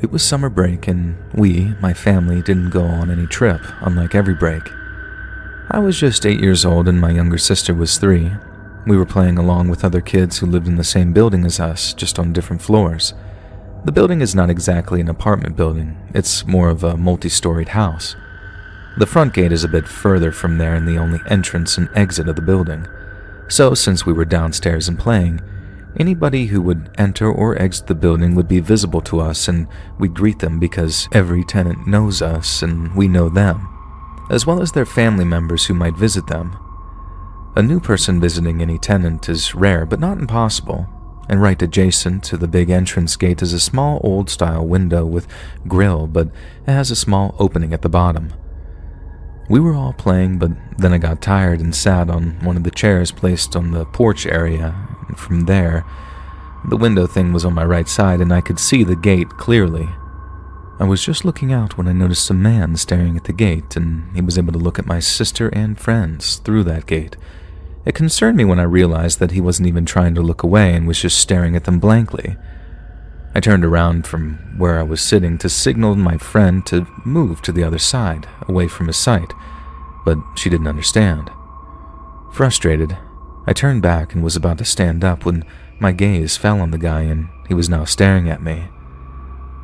It was summer break, and my family, didn't go on any trip, unlike every break. I was just 8 years old and my younger sister was 3. We were playing along with other kids who lived in the same building as us, just on different floors. The building is not exactly an apartment building, it's more of a multi-storied house. The front gate is a bit further from there and the only entrance and exit of the building. So since we were downstairs and playing, anybody who would enter or exit the building would be visible to us, and we'd greet them because every tenant knows us and we know them, as well as their family members who might visit them. A new person visiting any tenant is rare but not impossible, and right adjacent to the big entrance gate is a small old-style window with grill, but it has a small opening at the bottom. We were all playing, but then I got tired and sat on one of the chairs placed on the porch area. And from there, the window thing was on my right side and I could see the gate clearly. I was just looking out when I noticed a man staring at the gate, and he was able to look at my sister and friends through that gate. It concerned me when I realized that he wasn't even trying to look away and was just staring at them blankly. I turned around from where I was sitting to signal my friend to move to the other side, away from his sight, but she didn't understand. Frustrated, I turned back and was about to stand up when my gaze fell on the guy and he was now staring at me.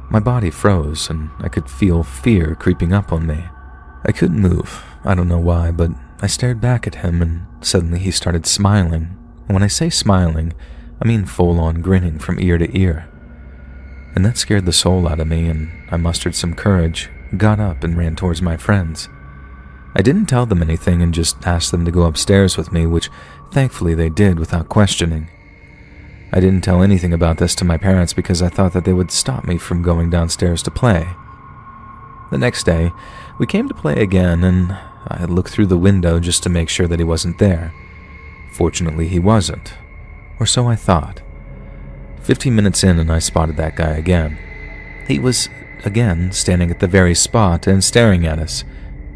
My body froze and I could feel fear creeping up on me. I couldn't move, I don't know why, but I stared back at him and suddenly he started smiling. And when I say smiling, I mean full-on grinning from ear to ear. And that scared the soul out of me, and I mustered some courage, got up and ran towards my friends. I didn't tell them anything and just asked them to go upstairs with me, which thankfully they did without questioning. I didn't tell anything about this to my parents because I thought that they would stop me from going downstairs to play. The next day, we came to play again, and I looked through the window just to make sure that he wasn't there. Fortunately, he wasn't, or so I thought. 15 minutes in and I spotted that guy again. He was, again, standing at the very spot and staring at us,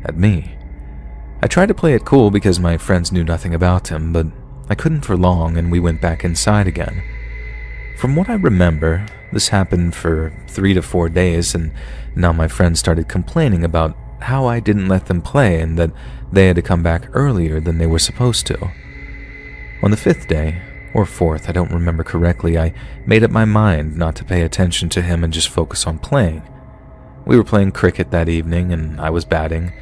at me. I tried to play it cool because my friends knew nothing about him, but I couldn't for long and we went back inside again. From what I remember, this happened for 3 to 4 days, and now my friends started complaining about how I didn't let them play and that they had to come back earlier than they were supposed to. On the 5th day, or 4th, I don't remember correctly, I made up my mind not to pay attention to him and just focus on playing. We were playing cricket that evening and I was batting.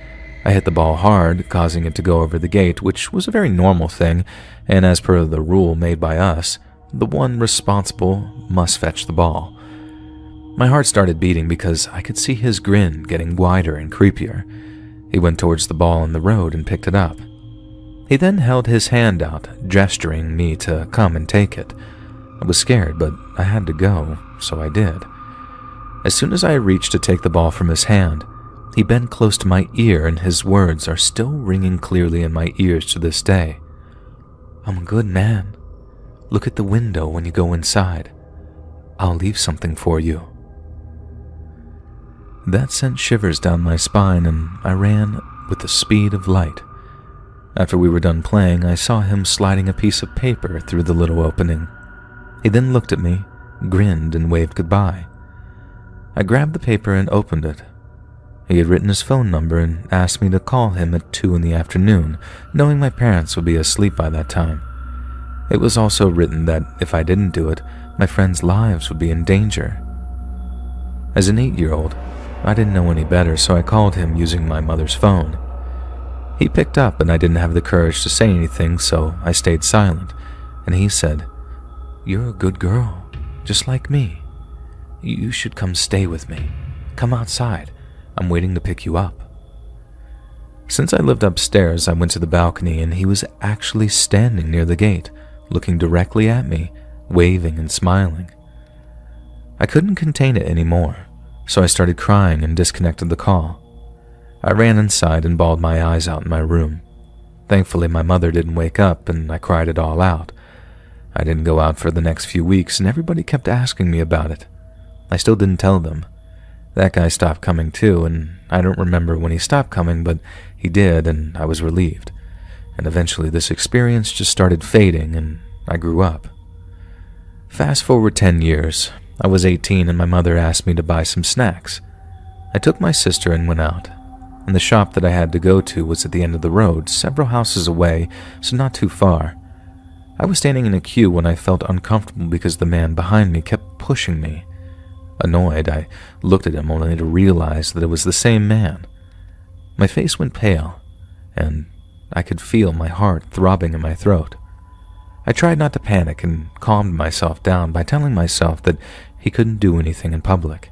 I hit the ball hard, causing it to go over the gate, which was a very normal thing, and as per the rule made by us, the one responsible must fetch the ball. My heart started beating because I could see his grin getting wider and creepier. He went towards the ball in the road and picked it up. He then held his hand out, gesturing me to come and take it. I was scared, but I had to go, so I did. As soon as I reached to take the ball from his hand, he bent close to my ear and his words are still ringing clearly in my ears to this day. "I'm a good man. Look at the window when you go inside. I'll leave something for you." That sent shivers down my spine and I ran with the speed of light. After we were done playing, I saw him sliding a piece of paper through the little opening. He then looked at me, grinned, and waved goodbye. I grabbed the paper and opened it. He had written his phone number and asked me to call him at 2 in the afternoon, knowing my parents would be asleep by that time. It was also written that if I didn't do it, my friends' lives would be in danger. As an 8-year-old, I didn't know any better, so I called him using my mother's phone. He picked up and I didn't have the courage to say anything, so I stayed silent, and he said, "You're a good girl, just like me. You should come stay with me. Come outside. I'm waiting to pick you up." Since I lived upstairs, I went to the balcony and he was actually standing near the gate, looking directly at me, waving and smiling. I couldn't contain it anymore, so I started crying and disconnected the call. I ran inside and bawled my eyes out in my room. Thankfully, my mother didn't wake up and I cried it all out. I didn't go out for the next few weeks and everybody kept asking me about it. I still didn't tell them. That guy stopped coming too, and I don't remember when he stopped coming, but he did and I was relieved. And eventually this experience just started fading and I grew up. Fast forward 10 years, I was 18 and my mother asked me to buy some snacks. I took my sister and went out, and the shop that I had to go to was at the end of the road, several houses away, so not too far. I was standing in a queue when I felt uncomfortable because the man behind me kept pushing me. Annoyed, I looked at him only to realize that it was the same man. My face went pale, and I could feel my heart throbbing in my throat. I tried not to panic and calmed myself down by telling myself that he couldn't do anything in public.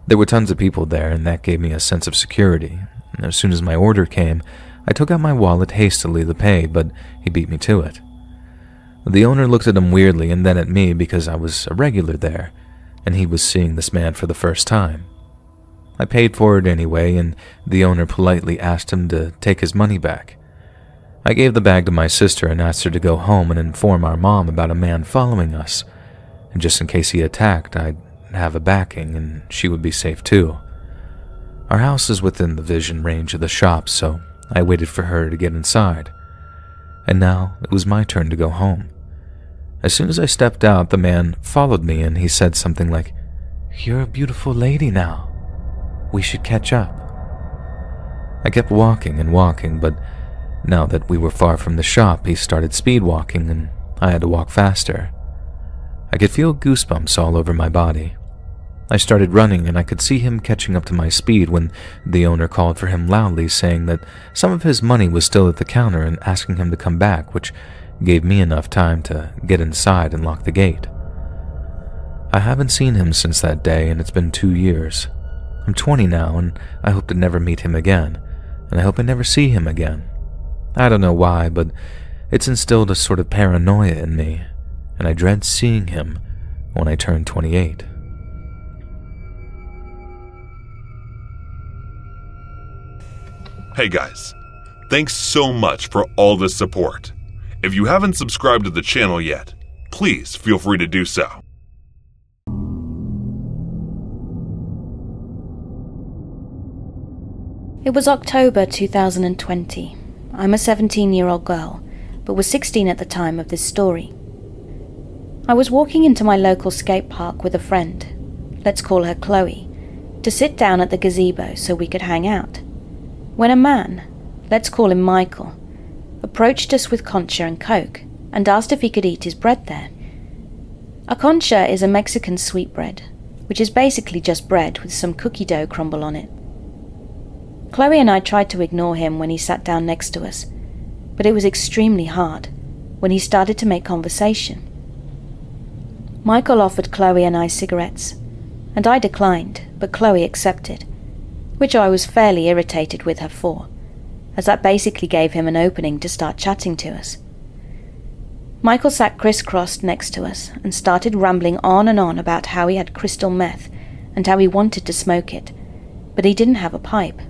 There were tons of people there, and that gave me a sense of security. As soon as my order came, I took out my wallet hastily to pay, but he beat me to it. The owner looked at him weirdly and then at me because I was a regular there, and he was seeing this man for the first time. I paid for it anyway, and the owner politely asked him to take his money back. I gave the bag to my sister and asked her to go home and inform our mom about a man following us, and just in case he attacked, I'd have a backing and she would be safe too. Our house is within the vision range of the shop, so I waited for her to get inside. And now it was my turn to go home. As soon as I stepped out, the man followed me and he said something like, "You're a beautiful lady now. We should catch up." I kept walking and walking, but now that we were far from the shop, he started speed walking and I had to walk faster. I could feel goosebumps all over my body. I started running and I could see him catching up to my speed when the owner called for him loudly, saying that some of his money was still at the counter and asking him to come back, which gave me enough time to get inside and lock the gate. I haven't seen him since that day, and it's been 2 years. I'm 20 now, and I hope to never meet him again, and I hope I never see him again. I don't know why, but it's instilled a sort of paranoia in me, and I dread seeing him when I turn 28. Hey guys, thanks so much for all the support. If you haven't subscribed to the channel yet, please feel free to do so. It was October 2020. I'm a 17-year-old girl, but was 16 at the time of this story. I was walking into my local skate park with a friend, let's call her Chloe, to sit down at the gazebo so we could hang out, when a man, let's call him Michael, approached us with concha and coke and asked if he could eat his bread there. A concha is a Mexican sweetbread, which is basically just bread with some cookie dough crumble on it. Chloe and I tried to ignore him when he sat down next to us, but it was extremely hard when he started to make conversation. Michael offered Chloe and I cigarettes, and I declined, but Chloe accepted, which I was fairly irritated with her for, as that basically gave him an opening to start chatting to us. Michael sat crisscrossed next to us and started rambling on and on about how he had crystal meth and how he wanted to smoke it, but he didn't have a pipe.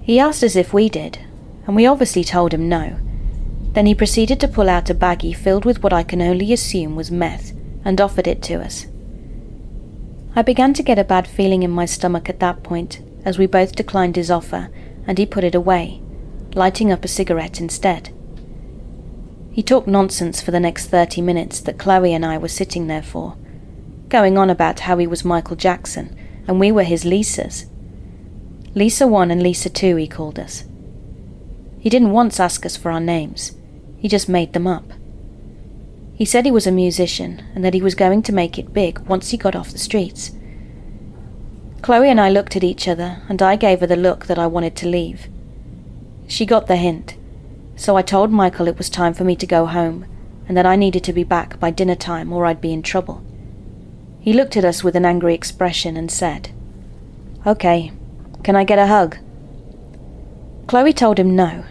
He asked us if we did, and we obviously told him no. Then he proceeded to pull out a baggie filled with what I can only assume was meth and offered it to us. I began to get a bad feeling in my stomach at that point, as we both declined his offer and he put it away, lighting up a cigarette instead. He talked nonsense for the next 30 minutes that Chloe and I were sitting there for, going on about how he was Michael Jackson and we were his Lisas. Lisa 1 and Lisa 2, he called us. He didn't once ask us for our names. He just made them up. He said he was a musician and that he was going to make it big once he got off the streets. Chloe and I looked at each other and I gave her the look that I wanted to leave. She got the hint, so I told Michael it was time for me to go home and that I needed to be back by dinner time or I'd be in trouble. He looked at us with an angry expression and said, "Okay, can I get a hug?" Chloe told him no,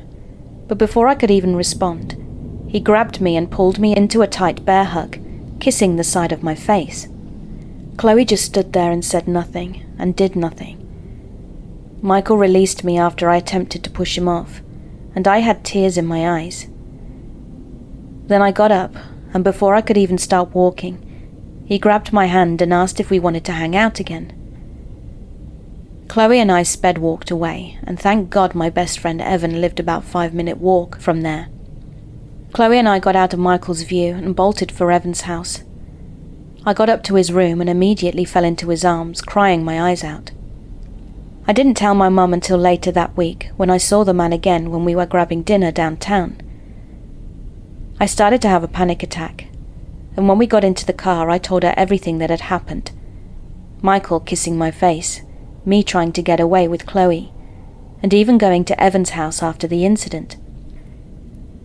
but before I could even respond, he grabbed me and pulled me into a tight bear hug, kissing the side of my face. Chloe just stood there and said nothing, and did nothing. Michael released me after I attempted to push him off, and I had tears in my eyes. Then I got up, and before I could even start walking, he grabbed my hand and asked if we wanted to hang out again. Chloe and I sped walked away, and thank God my best friend Evan lived about 5-minute walk from there. Chloe and I got out of Michael's view and bolted for Evan's house. I got up to his room and immediately fell into his arms, crying my eyes out. I didn't tell my mum until later that week, when I saw the man again when we were grabbing dinner downtown. I started to have a panic attack, and when we got into the car I told her everything that had happened. Michael kissing my face, me trying to get away with Chloe, and even going to Evan's house after the incident.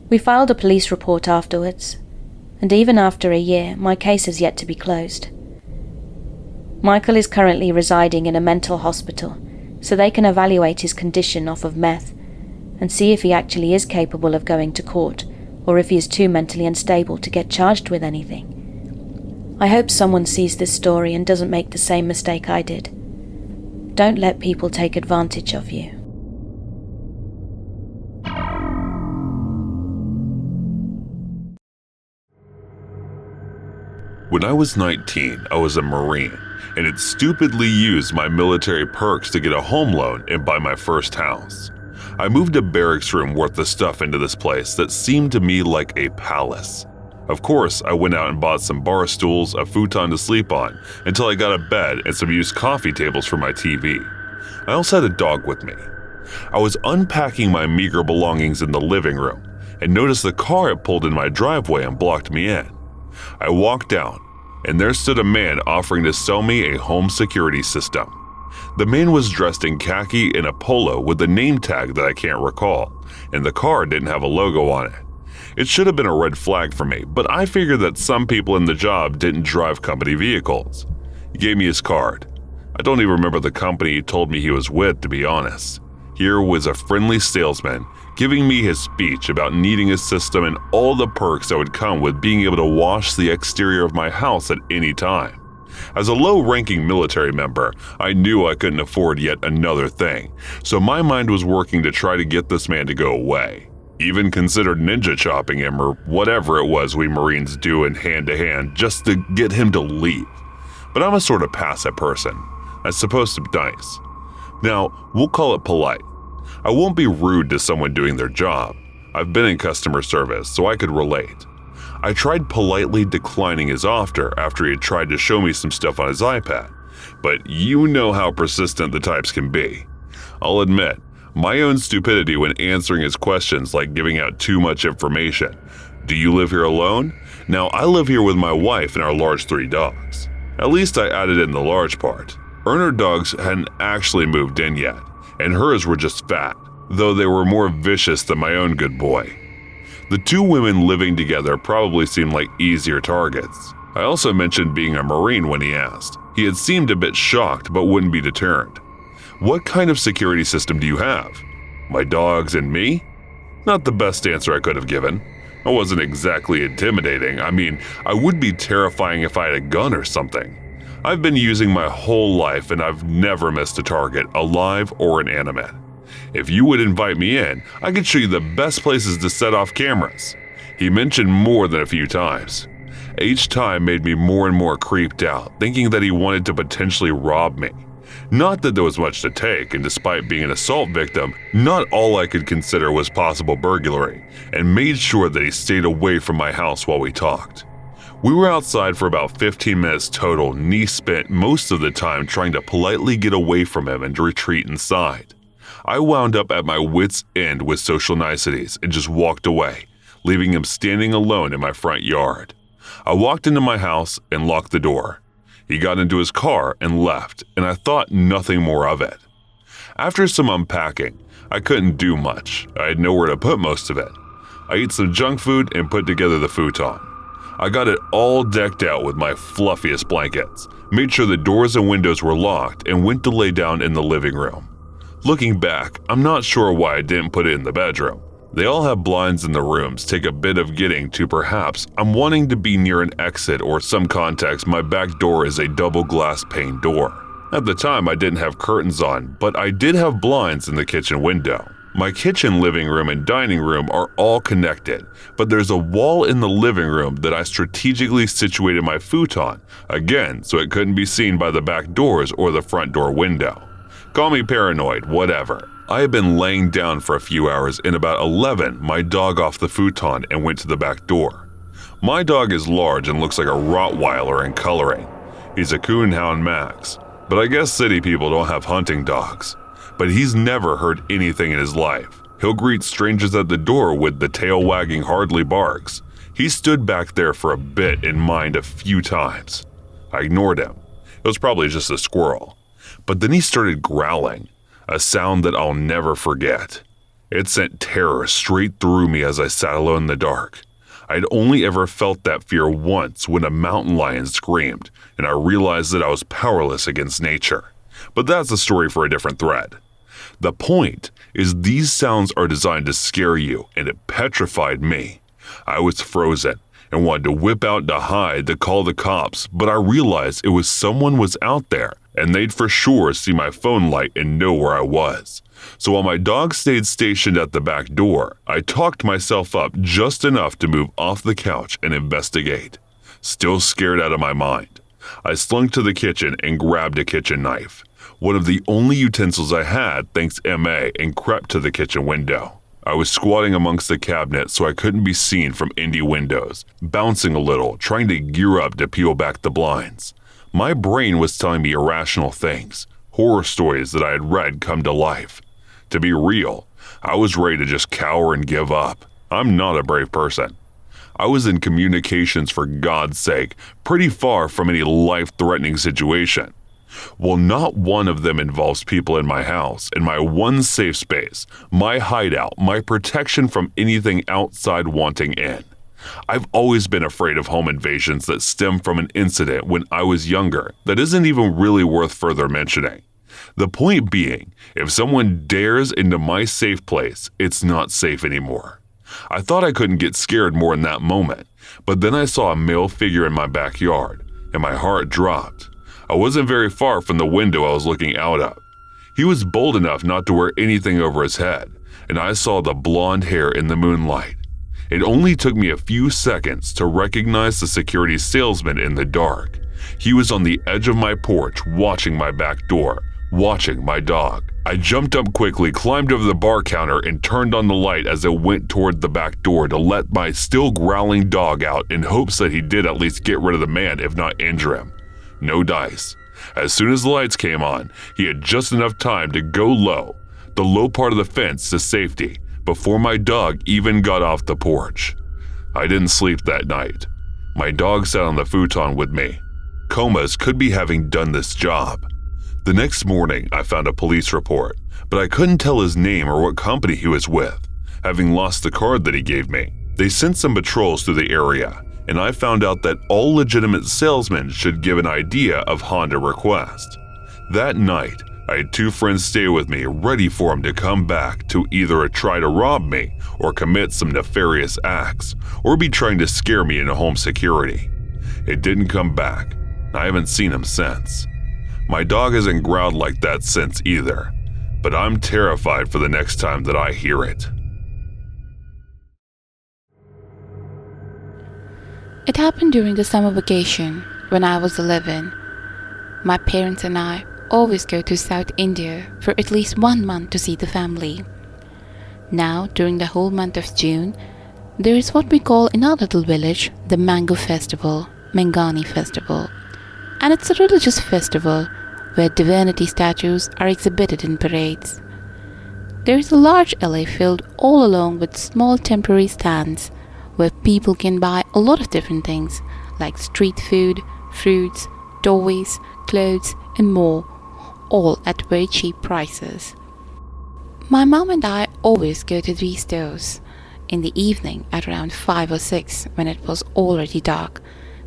We filed a police report afterwards, and even after a year, my case has yet to be closed. Michael is currently residing in a mental hospital, so they can evaluate his condition off of meth and see if he actually is capable of going to court or if he is too mentally unstable to get charged with anything. I hope someone sees this story and doesn't make the same mistake I did. Don't let people take advantage of you. When I was 19, I was a Marine and had stupidly used my military perks to get a home loan and buy my first house. I moved a barracks room worth of stuff into this place that seemed to me like a palace. Of course, I went out and bought some bar stools, a futon to sleep on, until I got a bed and some used coffee tables for my TV. I also had a dog with me. I was unpacking my meager belongings in the living room and noticed the car had pulled in my driveway and blocked me in. I walked down, and there stood a man offering to sell me a home security system. The man was dressed in khaki and a polo with a name tag that I can't recall, and the car didn't have a logo on it. It should have been a red flag for me, but I figured that some people in the job didn't drive company vehicles. He gave me his card. I don't even remember the company he told me he was with, to be honest. Here was a friendly salesman giving me his speech about needing a system and all the perks that would come with being able to wash the exterior of my house at any time. As a low-ranking military member, I knew I couldn't afford yet another thing, so my mind was working to try to get this man to go away. Even considered ninja chopping him or whatever it was we Marines do in hand-to-hand just to get him to leave. But I'm a sort of passive person. I'm supposed to be nice. Now, we'll call it polite. I won't be rude to someone doing their job. I've been in customer service, so I could relate. I tried politely declining his offer after he had tried to show me some stuff on his iPad, but you know how persistent the types can be. I'll admit, my own stupidity when answering his questions like giving out too much information. Do you live here alone? Now, I live here with my wife and our large 3 dogs. At least I added in the large part. Her dogs hadn't actually moved in yet, and hers were just fat, though they were more vicious than my own good boy. The 2 women living together probably seemed like easier targets. I also mentioned being a Marine when he asked. He had seemed a bit shocked but wouldn't be deterred. What kind of security system do you have? My dogs and me? Not the best answer I could have given. I wasn't exactly intimidating. I mean, I would be terrifying if I had a gun or something. I've been using my whole life and I've never missed a target, alive or inanimate. If you would invite me in, I could show you the best places to set off cameras. He mentioned more than a few times. Each time made me more and more creeped out, thinking that he wanted to potentially rob me. Not that there was much to take, and despite being an assault victim, not all I could consider was possible burglary, and made sure that he stayed away from my house while we talked. We were outside for about 15 minutes total, and he spent most of the time trying to politely get away from him and retreat inside. I wound up at my wits' end with social niceties and just walked away, leaving him standing alone in my front yard. I walked into my house and locked the door. He got into his car and left, and I thought nothing more of it. After some unpacking, I couldn't do much. I had nowhere to put most of it. I ate some junk food and put together the futon. I got it all decked out with my fluffiest blankets, made sure the doors and windows were locked, and went to lay down in the living room. Looking back, I'm not sure why I didn't put it in the bedroom. They all have blinds in the rooms, take a bit of getting to perhaps I'm wanting to be near an exit or some context. My back door is a double glass pane door. At the time I didn't have curtains on, but I did have blinds in the kitchen window. My kitchen, living room, and dining room are all connected, but there's a wall in the living room that I strategically situated my futon, again so it couldn't be seen by the back doors or the front door window. Call me paranoid, whatever. I had been laying down for a few hours and about 11, my dog off the futon and went to the back door. My dog is large and looks like a Rottweiler in coloring. He's a Coonhound Max, but I guess city people don't have hunting dogs. But he's never heard anything in his life. He'll greet strangers at the door with the tail wagging hardly barks. He stood back there for a bit in mind a few times. I ignored him. It was probably just a squirrel. But then he started growling, a sound that I'll never forget. It sent terror straight through me as I sat alone in the dark. I'd only ever felt that fear once when a mountain lion screamed, and I realized that I was powerless against nature. But that's a story for a different thread. The point is these sounds are designed to scare you, and it petrified me. I was frozen and wanted to whip out to hide to call the cops, but I realized it was someone was out there, and they'd for sure see my phone light and know where I was. So while my dog stayed stationed at the back door, I talked myself up just enough to move off the couch and investigate. Still scared out of my mind, I slunk to the kitchen and grabbed a kitchen knife, one of the only utensils I had thanks MA, and crept to the kitchen window. I was squatting amongst the cabinets so I couldn't be seen from indie windows, bouncing a little, trying to gear up to peel back the blinds. My brain was telling me irrational things, horror stories that I had read come to life. To be real, I was ready to just cower and give up. I'm not a brave person. I was in communications, for God's sake, pretty far from any life-threatening situation. Well, not one of them involves people in my house, in my one safe space, my hideout, my protection from anything outside wanting in. I've always been afraid of home invasions that stem from an incident when I was younger that isn't even really worth further mentioning. The point being, if someone dares into my safe place, it's not safe anymore. I thought I couldn't get scared more in that moment, but then I saw a male figure in my backyard, and my heart dropped. I wasn't very far from the window I was looking out of. He was bold enough not to wear anything over his head, and I saw the blonde hair in the moonlight. It only took me a few seconds to recognize the security salesman in the dark. He was on the edge of my porch, watching my back door, watching my dog. I jumped up quickly, climbed over the bar counter, and turned on the light as it went toward the back door to let my still growling dog out in hopes that he did at least get rid of the man, if not injure him. No dice. As soon as the lights came on, he had just enough time to go low, the low part of the fence to safety, before my dog even got off the porch. I didn't sleep that night. My dog sat on the futon with me. Comas could be having done this job. The next morning, I found a police report, but I couldn't tell his name or what company he was with, having lost the card that he gave me. They sent some patrols through the area, and I found out that all legitimate salesmen should give an idea of Honda request. That night, I had two friends stay with me, ready for him to come back to either try to rob me or commit some nefarious acts, or be trying to scare me into home security. It didn't come back. I haven't seen him since. My dog hasn't growled like that since either, but I'm terrified for the next time that I hear it. It happened during the summer vacation when I was 11. My parents and I always go to South India for at least 1 month to see the family. Now, during the whole month of June, there is what we call in our little village the Mango Festival, Mangani Festival. And it's a religious festival where divinity statues are exhibited in parades. There is a large alley filled all along with small temporary stands where people can buy a lot of different things like street food, fruits, toys, clothes, and more, all at very cheap prices. My mom and I always go to these stores in the evening at around 5 or 6 when it was already dark,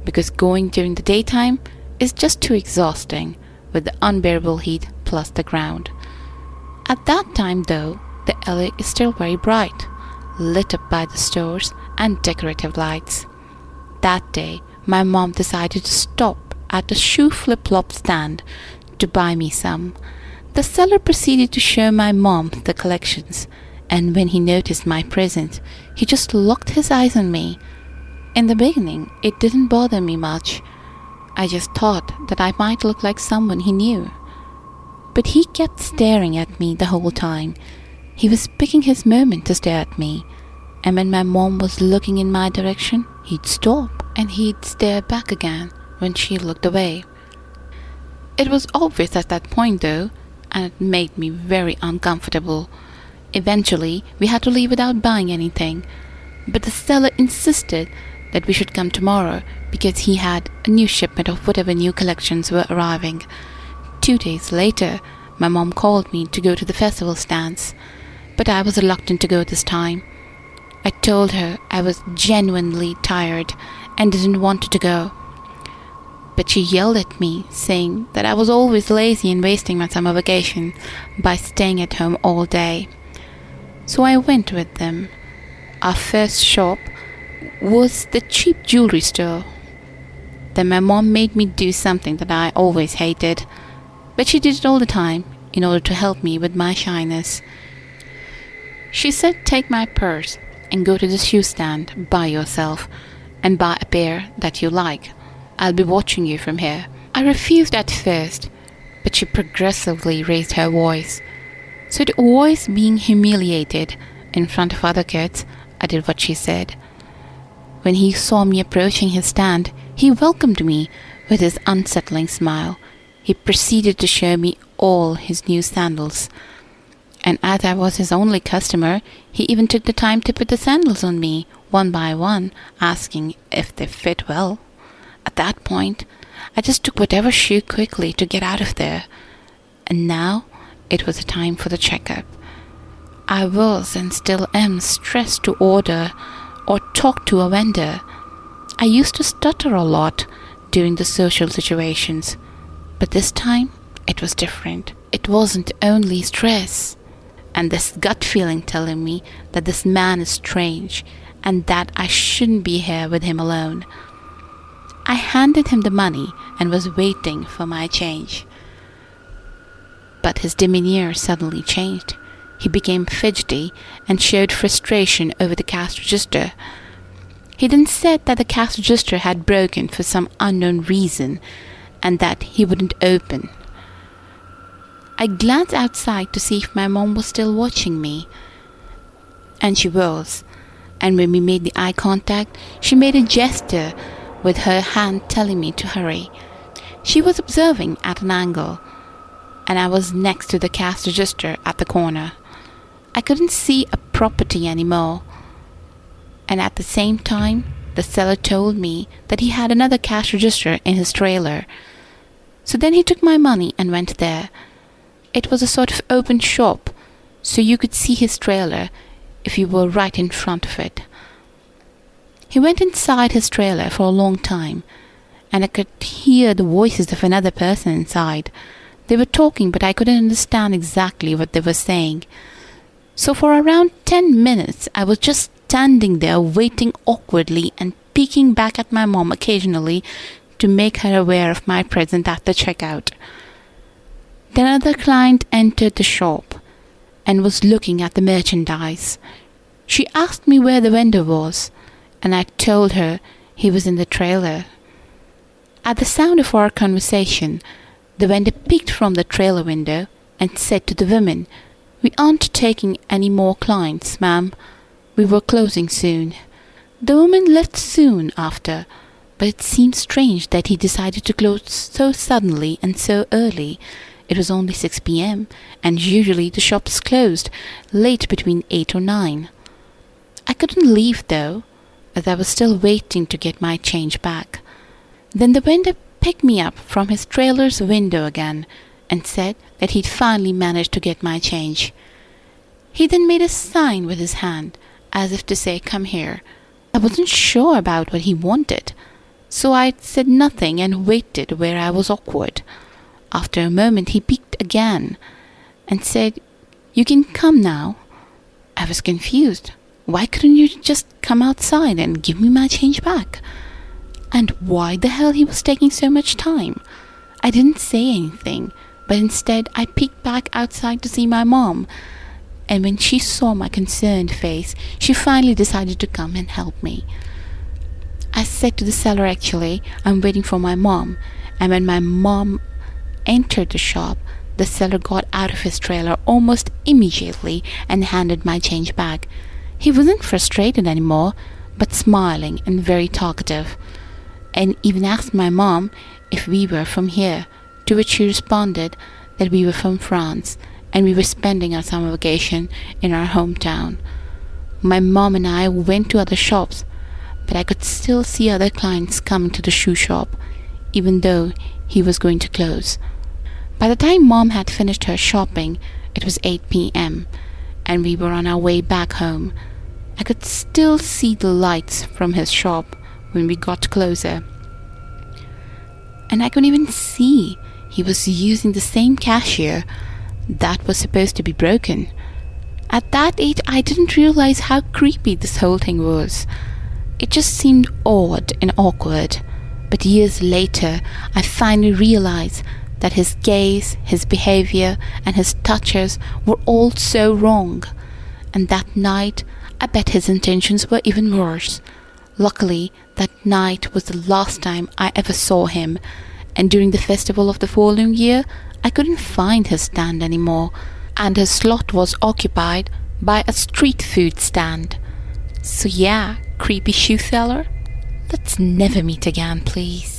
because going during the daytime is just too exhausting with the unbearable heat plus the ground. At that time though, the alley is still very bright, lit up by the stores and decorative lights. That day, my mom decided to stop at a shoe flip-flop stand to buy me some. The seller proceeded to show my mom the collections, and when he noticed my present, he just locked his eyes on me. In the beginning, it didn't bother me much. I just thought that I might look like someone he knew. But he kept staring at me the whole time. He was picking his moment to stare at me, and when my mom was looking in my direction, He'd stop and he'd stare back again when she looked away. It was obvious at that point though, and it made me very uncomfortable. Eventually, we had to leave without buying anything, but the seller insisted that we should come tomorrow because he had a new shipment of whatever new collections were arriving. 2 days later, my mom called me to go to the festival stands, but I was reluctant to go this time. I told her I was genuinely tired and didn't want to go. But she yelled at me, saying that I was always lazy and wasting my summer vacation by staying at home all day. So I went with them. Our first shop was the cheap jewelry store. Then my mom made me do something that I always hated, but she did it all the time in order to help me with my shyness. She said, take my purse and go to the shoe stand by yourself and buy a pair that you like. I'll be watching you from here. I refused at first, but she progressively raised her voice. So to avoid being humiliated in front of other kids, I did what she said. When he saw me approaching his stand, he welcomed me with his unsettling smile. He proceeded to show me all his new sandals. And as I was his only customer, he even took the time to put the sandals on me, one by one, asking if they fit well. At that point, I just took whatever shoe quickly to get out of there. And now, it was time for the checkup. I was and still am stressed to order or talk to a vendor. I used to stutter a lot during the social situations, but this time it was different. It wasn't only stress, and this gut feeling telling me that this man is strange and that I shouldn't be here with him alone. I handed him the money and was waiting for my change. But his demeanor suddenly changed. He became fidgety and showed frustration over the cash register. He then said that the cash register had broken for some unknown reason and that he wouldn't open. I glanced outside to see if my mom was still watching me. And she was. And when we made the eye contact, she made a gesture with her hand telling me to hurry. She was observing at an angle, and I was next to the cash register at the corner. I couldn't see a property anymore. And at the same time, the seller told me that he had another cash register in his trailer. So then he took my money and went there. It was a sort of open shop, so you could see his trailer if you were right in front of it. He went inside his trailer for a long time, and I could hear the voices of another person inside. They were talking, but I couldn't understand exactly what they were saying. So for around 10 minutes, I was just standing there waiting awkwardly and peeking back at my mom occasionally to make her aware of my presence at the checkout. Then another client entered the shop and was looking at the merchandise. She asked me where the vendor was, and I told her he was in the trailer. At the sound of our conversation, the vendor peeked from the trailer window and said to the woman, "We aren't taking any more clients, ma'am. We were closing soon." The woman left soon after, but it seemed strange that he decided to close so suddenly and so early. It was only 6 p.m., and usually the shop is closed late between 8 or 9. I couldn't leave though, as I was still waiting to get my change back. Then the vendor picked me up from his trailer's window again and said that he'd finally managed to get my change. He then made a sign with his hand, as if to say, "Come here." I wasn't sure about what he wanted, so I said nothing and waited where I was awkward. After a moment he peeked again and said, "You can come now." I was confused. Why couldn't you just come outside and give me my change back? And why the hell he was taking so much time? I didn't say anything, but instead I peeked back outside to see my mom. And when she saw my concerned face, she finally decided to come and help me. I said to the seller, "Actually, I'm waiting for my mom." And when my mom entered the shop, the seller got out of his trailer almost immediately and handed my change back. He wasn't frustrated anymore, but smiling and very talkative, and even asked my mom if we were from here, to which she responded that we were from France and we were spending our summer vacation in our hometown. My mom and I went to other shops, but I could still see other clients coming to the shoe shop, even though he was going to close. By the time Mom had finished her shopping, it was 8 p.m., and we were on our way back home. I could still see the lights from his shop when we got closer. And I could even see he was using the same cashier that was supposed to be broken. At that age, I didn't realize how creepy this whole thing was. It just seemed odd and awkward. But years later, I finally realized that his gaze, his behavior, and his touches were all so wrong. And that night, I bet his intentions were even worse. Luckily, that night was the last time I ever saw him, and during the festival of the following year, I couldn't find his stand anymore, and his slot was occupied by a street food stand. So yeah, creepy shoe seller, let's never meet again, please.